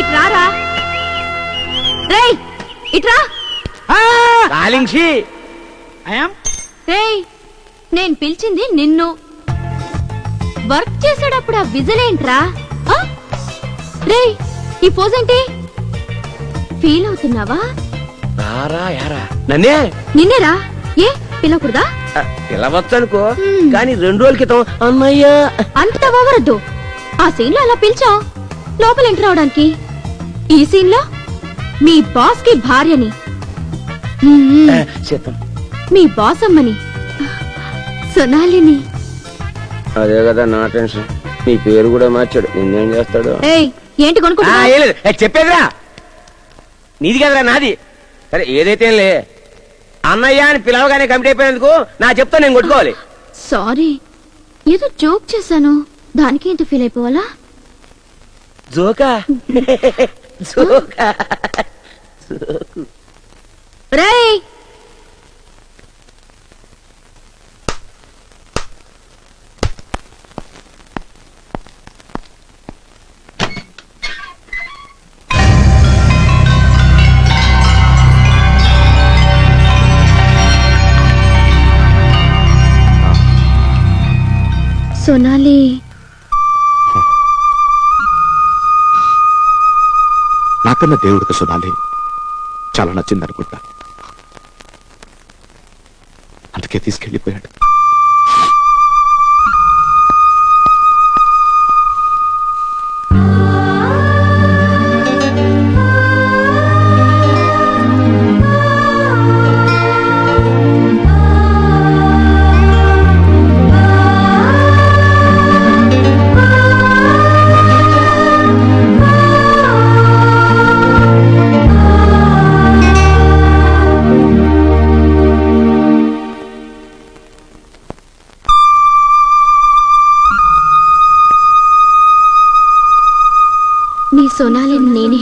ఇట్రారా రేయ్ ఇట్రా రేయ్ నేను పిలిచింది నిన్ను వర్క్ చేసేటప్పుడు ఆ విజలేంట్రా రేయ్ ఈ పోజ్ ఏంటి ఫీల్ అవుతున్నావా నన్నే నిన్నేరా ఏ పిలవకూడదా పిలవచ్చు అనుకో కానీ 2 రోజుల క్రితం అన్నయ్యా అంత ఓవరద్దు ఆ సీన్ లో అలా పిలిచావు లోపల ఎంటర్ అవడానికి ఈ సీన్ లో మీ బాస్ కి భార్యని మీ బాస్ అమ్మని సొనాలిని అదే కదా నా టెన్షన్ నీ పేరు కూడా మార్చాడు నిన్నేం చేస్తాడు ఏంటి కొనుక్కుంటా చెప్పేదిరా నీది కదరా నాది సరే ఏదైతే అన్నయ్య అని పిలవగానే కమిటీ అయిపోయినందుకు నా చెప్తా నేను కొట్టుకోవాలి సారీ ఏదో జోక్ చేశాను దానికి ఎంత ఫీల్ అయిపోవాలా జోకా జోకా రేయ్ సోనాలి నాకన్నా దేవుడికి సోనాలి చాలా నచ్చింది అనుకుంటా అందుకే తీసుకెళ్లిపోయాడు నీ సోనాలి నేనే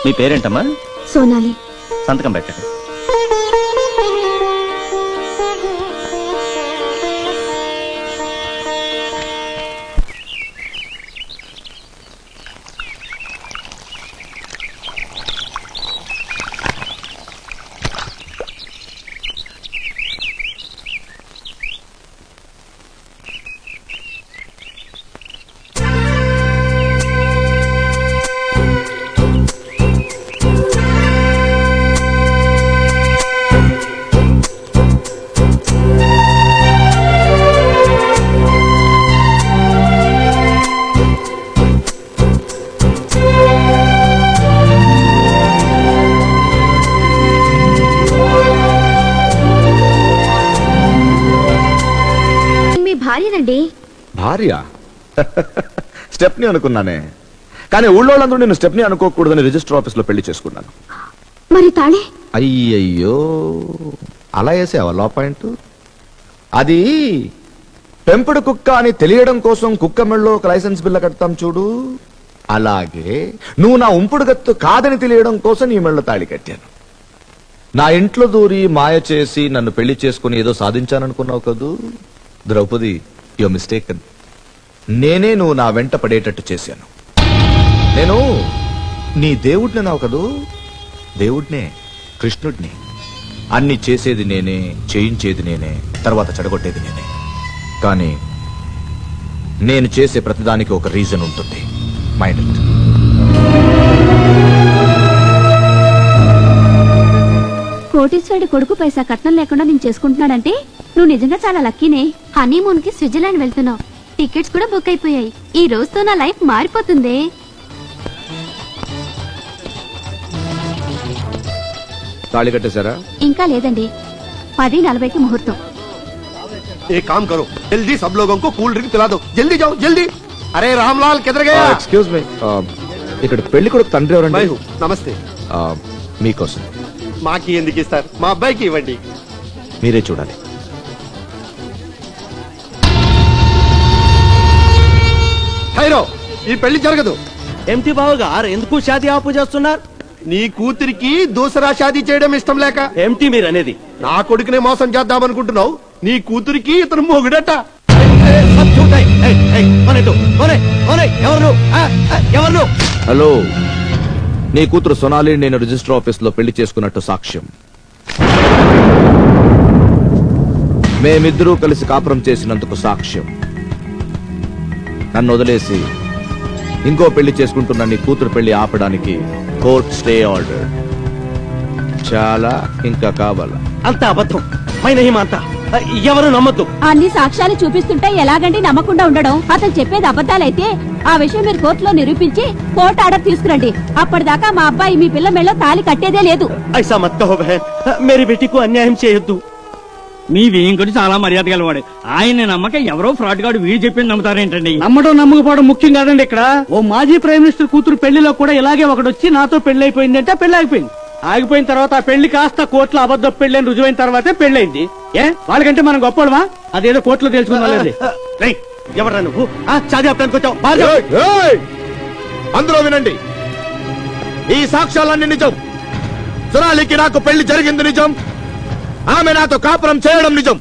మీ పేరేంటమ్మా? సోనాలి. సంతకం పెట్టండి. భార్యనండి. భార్య? స్టెప్ని అనుకున్నానే, కానీ ఊళ్ళో వాళ్ళందరూ నేను స్టెప్ని అనుకోకూడదని రిజిస్టర్ ఆఫీస్ లో పెళ్లి చేసుకున్నాను. మరి తాళి? అయ్యయ్యో, అలా వేసావా లా పాయింట్? అది పెంపుడు కుక్క అని తెలియడం కోసం కుక్క మెళ్ళో ఒక లైసెన్స్ బిల్ల కడతాం చూడు, అలాగే నువ్వు నా ఉంపుడు గత్తు కాదని తెలియడం కోసం నీ మెళ్ళో తాళి కట్టాను. నా ఇంట్లో దూరి మాయ చేసి నన్ను పెళ్లి చేసుకుని ఏదో సాధించాననుకున్నావు కదూ ద్రౌపది, యు మిస్టేకన్. నేనే నువ్వు నా వెంట పడేటట్టు చేశాను. నేను నీ దేవుడిని నావు కదూ, దేవుడినే, కృష్ణుడిని. అన్ని చేసేది నేనే, చేయించేది నేనే, తర్వాత చెడగొట్టేది నేనే. కానీ నేను చేసే ప్రతిదానికి ఒక రీజన్ ఉంటుంది. Mind it. కోటీశ్వరుడి కొడుకు పైసా కట్నం లేకుండా నేను చేసుకుంటున్నాడంటే నువ్వు నిజంగా చాలా లక్కీనే. హనీమూన్ కి స్విట్జర్లాండ్ వెళ్తున్నావు, టికెట్స్ కూడా బుక్ అయిపోయాయి. ఈ రోజుతో నా లైఫ్ మారిపోతుంది. తాళి కట్టేశారా? ఇంకా లేదండి, 10:40కి ముహూర్తం. एक काम करो, जल्दी सब लोगों को कूल ड्रिंक पिला दो. जल्दी जाओ, जल्दी. अरे रामलाल किधर गया? ఎక్స్క్యూజ్ మీ, ఇక్కడ పెళ్లి కొడుకు తండ్రి ఎవరండి? मैं हूँ. नमस्ते. మీకోసం. మాకి ఎందుకు ఇస్తారు, మా అబ్బాయికి ఇవ్వండి. మీరే చూడాలి. హైరో, ఈ పెళ్లి జరగదు. ఎంటి బావ గారు ఎందుకు షాదీ ఆపు చేస్తున్నారు? నీ కూతురికి దూసరా షాదీ చేయడం ఇష్టం లేక ఏమిటి మీరు అనేది? నా కొడుకునే మోసం చేద్దామనుకుంటున్నావు. నీ కూతురికి ఇతను మొగుడట. హలో, నీ కూతురు సొనాలి నేను రిజిస్టర్ ఆఫీస్ లో పెళ్లి చేసుకున్నట్టు సాక్ష్యం. మేమిద్దరూ కలిసి కాపురం చేసినందుకు సాక్ష్యం. నన్ను వదిలేసి ఇంకో పెళ్లి చేసుకుంటున్న నీ కూతురు పెళ్లి ఆపడానికి కోర్ట్ స్టే ఆర్డర్. చాలా ఇంకా కావాలా? అంత అబద్ధం మైనహిమంతా ఎవరు నమ్మద్దు. అన్ని సాక్ష్యాలు చూపిస్తుంటే ఎలాగండి నమ్మకుండా ఉండడం? అతను చెప్పేది అబద్ధాలైతే ఆ విషయం మీరు కోర్టులో నిరూపించి కోర్టు ఆర్డర్ తీసుకురండి. అప్పటిదాకా మా అబ్బాయి మీ పిల్ల మెళ్ళో తాళి కట్టేదే లేదు. ఐసా మత్ కహో బహన్, మేరీ బేటీకు అన్యాయం చేయొద్దు. మీ వేయింకుడి చాలా మర్యాద గలవాడు. ఆయన నమ్మక ఎవరో ఫ్రాడ్ గాడు వీడు చెప్పింది నమ్ముతారేంటండి? నమ్మడం నమ్మకపోవడం ముఖ్యం కాదండి. ఇక్కడ ఓ మాజీ ప్రైమ్ మినిస్టర్ కూతురు పెళ్లిలో కూడా ఇలాగే ఒకడొచ్చి నాతో పెళ్లి అయిపోయింది అంటే పెళ్లి అయిపోయింది. ఆగిపోయిన తర్వాత ఆ పెళ్లి కాస్త కోర్టులో అబద్ధ పెళ్లి అని రుజువైన తర్వాతే పెళ్లైంది. ఏ వాళ్ళకంటే మనం గొప్పడమా? అదేదో కోర్టులో తెలుసుకున్నాలేదు. ఎవరా నువ్వు? చాది ఆపడానికి వచ్చావు? ఏయ్, ఏయ్! అందరూ వినండి, ఈ సాక్ష్యాలన్నీ నిజం. సొనాలికి నాకు పెళ్లి జరిగింది నిజం. ఆమె నాతో కాపురం చేయడం నిజం.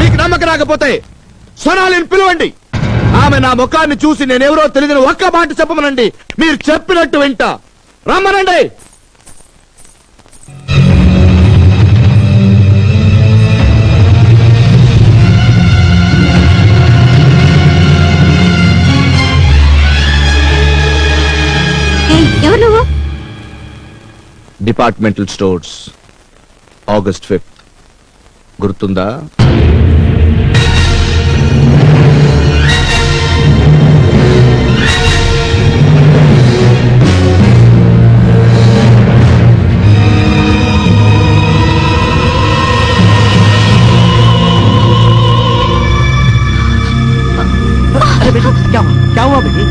మీకు నమ్మకం రాకపోతే సొనాలిని పిలవండి. ఆమె నా ముఖాన్ని చూసి నేనెవరో తెలియని ఒక్క మాట చెప్పమనండి. మీరు చెప్పినట్టు వింటా. రమ్మనండి. ఎవరు నువ్వు? డిపార్ట్మెంటల్ స్టోర్స్, ఆగస్ట్ 5th గుర్తుందా? क्या हुआ बेटी?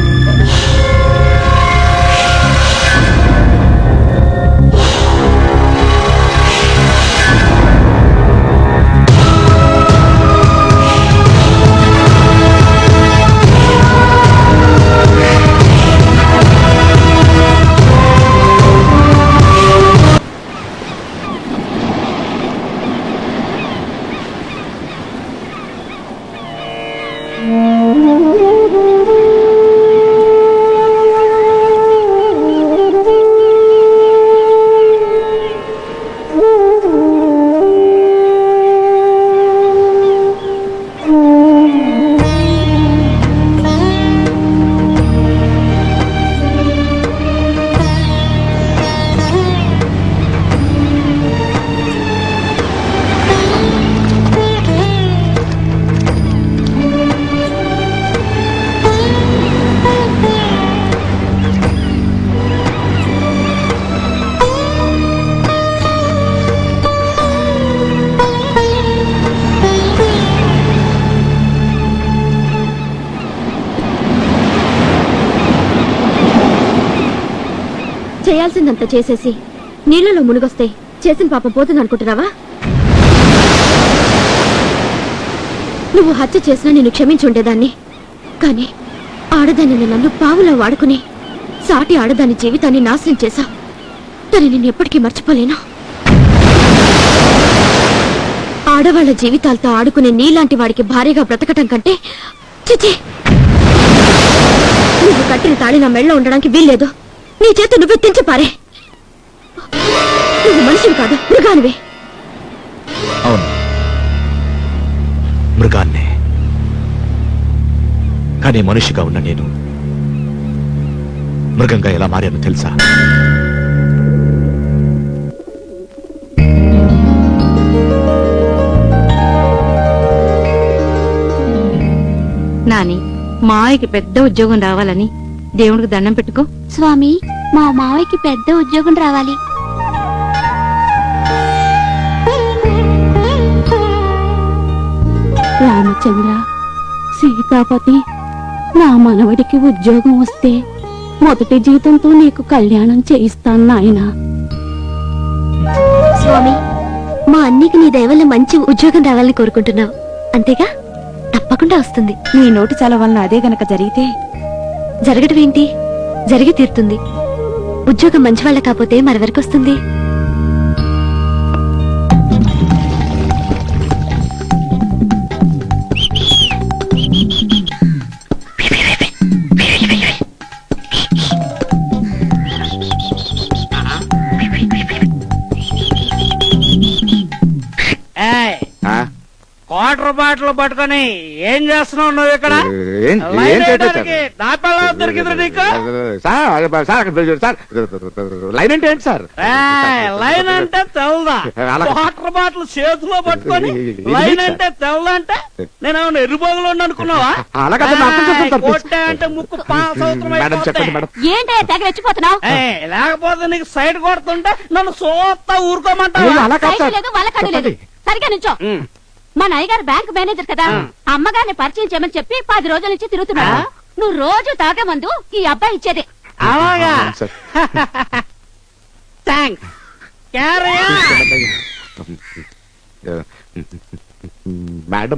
చేయాల్సిందంతా చేసేసి నీళ్లలో మునిగొస్తే చేసిన పాపం పోతుంది అనుకుంటున్నావా? నువ్వు హత్య చేసినా నేను క్షమించి ఉండేదాన్ని. కానీ ఆడదాన్ని నన్ను పావులా వాడుకుని సాటి ఆడదాని జీవితాన్ని నాశనం చేశావు. దాన్ని నేను ఎప్పటికీ మర్చిపోలేను. ఆడవాళ్ల జీవితాలతో ఆడుకునే నీలాంటి వాడికి భార్యగా బ్రతకటం కంటే చిచి, నువ్వు కట్టిన తాళి నా మెళ్ళలో ఉండడానికి వీల్లేదు. నీ చేత నువ్వే తెంచి పారే. నువ్వు మనిషివి కాదు, మృగానివే. అవును, మృగాన్నే. కానీ మనిషిగా ఉన్న నేను మృగంగా ఎలా మారాను తెలుసా? నాని, మావయ్యకి పెద్ద ఉద్యోగం రావాలని దేవుడికి దండం పెట్టుకో. స్వామి, మా మావయ్యకి పెద్ద ఉద్యోగం రావాలి. రామచంద్ర, సీతాపతి, నా మనవడికి ఉద్యోగం వస్తే మొదటి జీతంతో నీకు కళ్యాణం చేయిస్తాను నాయనా. స్వామి, మా అన్నికి నీ దయవల్ల మంచి ఉద్యోగం రావాలని కోరుకుంటున్నావు అంతేగా? తప్పకుండా వస్తుంది. నీ నోటి చాలా వలన అదే గనక జరిగితే జరగడం ఏంటి? జరిగి తీరుతుంది. ఉద్యోగం మంచి వాళ్ళ కాకపోతే మరెవరికి వస్తుంది? క్వార్టర్ బాటిల్ పట్టుకొని ఏం చేస్తున్నావు నువ్వు ఇక్కడ? ఏం లైన్ చేయట్లేదు వేయడానికి నా పిల్లలు దొరికింది నీకు? లైన్ అంటే ఏంటి సార్? లైన్ అంటే తెల్దా? అలా- వాటర్ బాటిల్ చేతిలో పట్టుకొని ఇది లైన్ సార్. అంటే తెల్దా అంటే నేను ఎరుబోగులు అనుకున్నావా? అలా కాదు, నా అర్థం చేసుకోండి సార్, ప్లీజ్. కొట్టే అంటే ముక్కు పాస్ మేడం చెప్పండి మేడం. ఏంటే తెగ రెచ్చిపోతున్నావు? లేకపోతే నీకు సైడ్ కొడుతుంటే నన్ను సోత్తా అయ్యో, ఊరుకోమంటావా? అలా కాదు సైకిల్ సార్. లేదు వలకడు లేదు. సరిగా నుంచో. మా నాయగారు బ్యాంక్ మేనేజర్ కదా, అమ్మగారిని పరిచయం చేయమని చెప్పి 10 రోజుల నుంచి తిరుగుతున్నాడు. నువ్వు రోజు తాగే ముందు ఈ అబ్బాయి ఇచ్చేది. అలాగా సార్. థ్యాంక్స్. Carry madam